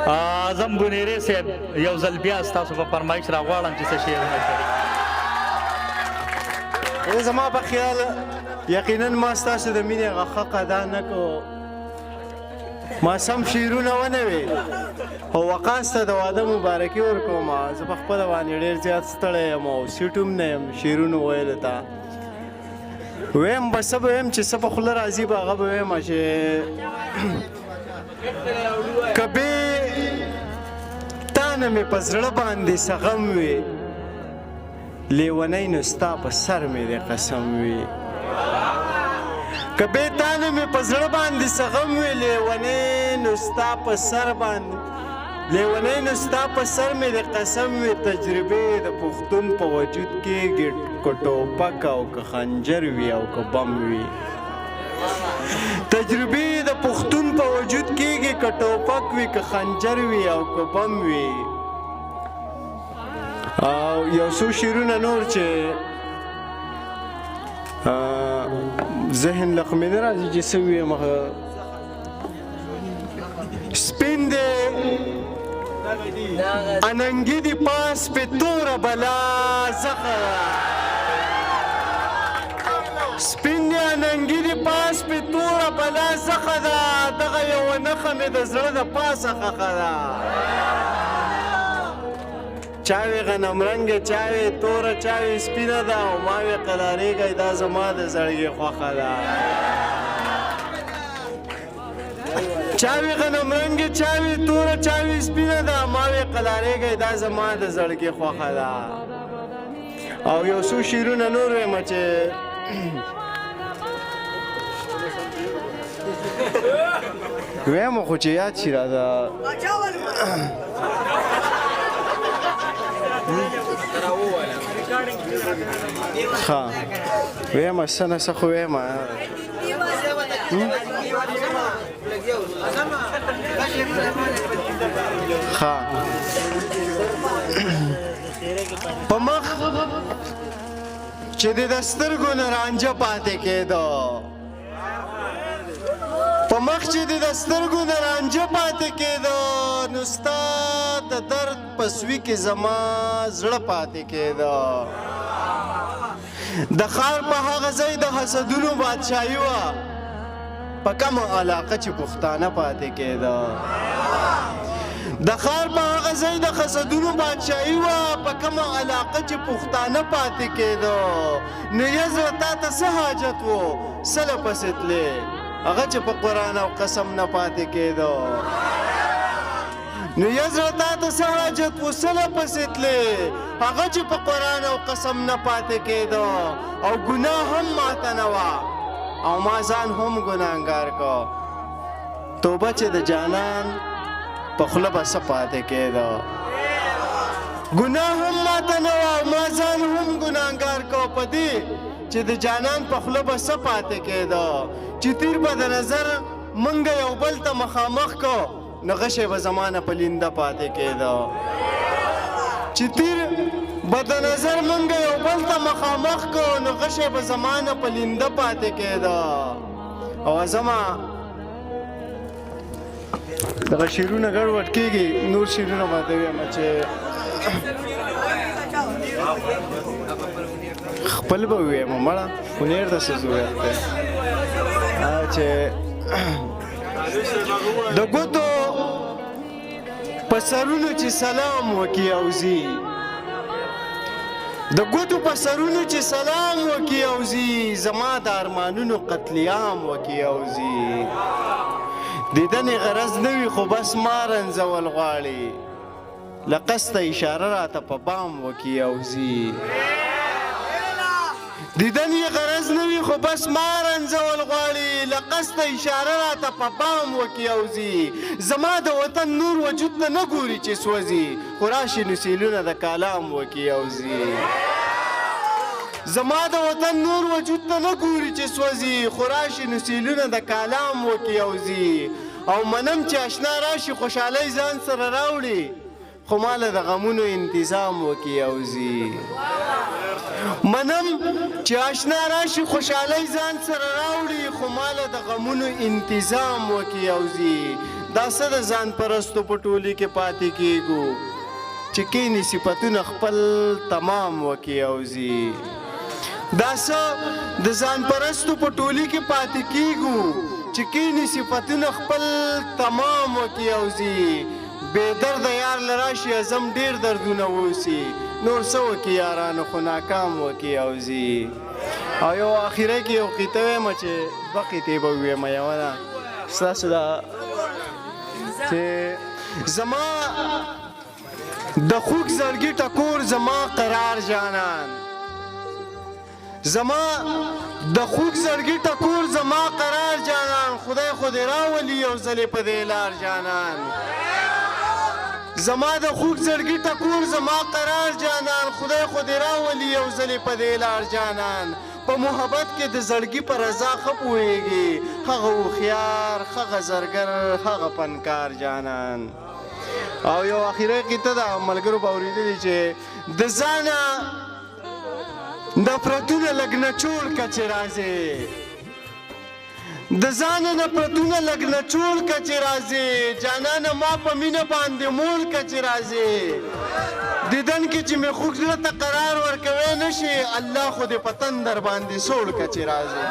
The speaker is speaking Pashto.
اعظم بنیری صاحب یو ځل بیا ستاسو په فرمایش راغواړم چې څه شعرونه شریک زما په خیال یقینا ما ستاسو د مینې هغه حق ادا نه کو ما سم شعرونه ونه وي او وقاص ته د واده مبارکي ورکوم زه په خپله باندې ډېر زیات ستړی یم او سیټ هم نه یم شعرونو ویلو ته ویم به څه به ویم چې څه په خوله راځي به هغه به ویم چې که بې تا نه مې په زړه باندې څه غم وي لیونی نو ستا په سر مې د قسم وي که بې تا نه مې په زړه باندې څه غم وي لیونی نو ستا په سر باندې لیونی نو ستا په سر مې د قسم وي تجربې د پښتون په وجود کېږي که ټوپک او که خنجر وي او که بم وي تجربې د پښتون په وجود کېږي که ټوپک وي که خنجر وي او که بم وي او یو څو شعرونه نور چې ذهن لقمې نه راځي چې څه ویم سپین دی اننګي دي پاس پې توره بلا زخه سپین دی اننګي دي پاس پې توره بلا زخه ده دغه یوه نښه مې د زړه د پاسه خښه ده چاوی غنم رنګه چاوی توره چاوی سپینه ده او ما وی قلاریږی دا زما د زړګي خوښه ده چاوی غنم رنګه چاوی توره چاوی سپینه ده ما وی قلاریږی دا زما د زړګي خوښه ده او یو څو شعرونه نور ویمه چې ویمه خو چې یاد شي راته ها ویمه څه نه څه خو ویمه ها په مخ چې د سترګو نه رانجه پاتې کېدو په مخ چې د سترګو نه رانجه پاتې کېدو نو ستا د درد په سوي کې زما زړه پاتې کېدو د ښار په هغه ځای د حسدونو بادشاهي وه په کومه علاقه چې پښتانه پاتې کېده د ښار په هغه ځای د حسدونو بادشاهي وه په کومه علاقه چې پښتانه پاتې کېده نو یزره تا ته څه حاجت و سله پسې تلې هغه چې په قرآن او قسم نه پاتې کېده نو یزره تا ته څه حاجت و سله پسې تلې هغه چې په قرآن او قسم نه پاتې کېده او ګناه هم ماته نه وه او ما ځان هم ګناهګار کو توبه چې د جانان په خوله به څه پاتې کېده ګناه هم ماته نه وه او ما ځان هم ګناهګار کو په دې چې د جانان په خوله به څه پاتې کېده چې تیر به د نظر منګه یو بل ته مخامخ کو نو غشی به زمانه په لینده پاتې کېده چې تیر به د نظر منګه یو بل ته مخامخ کو نو غشی به زمانه په لینده پاتې کېده او زما دغه شعرونه ګډوډ کېږي نور شعرونه به ته ویم چې خپل به ووایم مړه هنر ته څه ضرورت دی چې د ګوتو په سرونو چې سلام وکړي او ځي د ګوتو په سرونو چې سلام وکړي او ځي زما د ارمانونو قتلیام وکړي او ځي دیدنې غرض نه وي خو بس ما رنځول غواړي له قصده اشاره راته په بام وکړي او ځي دیدن یې غرض نه وي خو بس ما رنځول غواړي له قصده اشاره راته په بام وکړي او ځي زما د وطن نور وجود ته نه ګوري چې سوځي خو راشي نو سیلونه د کالام وکړي او ځي زما د وطن نور وجود ته نه ګوري چې سوځي خو راشي نو سیلونه د کالام وکړي او ځي او منم چې اشنا راشي خوشحالۍ ځان سره راوړي خو ماله د غمونو انتظام وکړي او ځي منم چې اشنا راشي خوشحالۍ ځان سره راوړي خو ماله د غمونو انتظام وکړي او ځي دا څه د ځان پرستو په ټولي کې پاتې کیږو چې کینی صفتونه خپل تمام وکي او ځي دا څه د ځان پرستو په ټولي کې پاتې کیږو چې کینی صفتونه خپل تمام وکي او ځي بې درده یار له راشي ازم ډېر دردونه ووسي نور څه وکي یارانو خو ناکام وکي او ځي او یو اخیره کې یو قیطه ویمه چې دوه قیطې به وویمه یوه ده ستاسو دا چې زما د خوږ زړګي ټکور زما قرار جانان زما د خوږ زړګي ټکور زما قرار جانان خدای خو دې راولي یو ځلې په دې لار جانان زما د خوږ زړګي ټکور زما قرار جانان خدای خو دې راولي یو ځلې په دې لار جانان په محبت کې د زړګي په رضا ښه پوهېږي هغه هوښیار هغه زرګر هغه فنکار جانان او یو اخیره قیطه ده ملګرو به اورېدلي چې د ځانه نفرتونه لږ نچوړ که چې راځې د ځانه نفرتونه لږ نچوړ که چې راځې جانانه ما په مینه باندې مول که چې راځې دیدن کې چې مې خوږ زړه ته قرار ورکوی نه شي الله خو دې په تندر باندې سوړ که چې راځې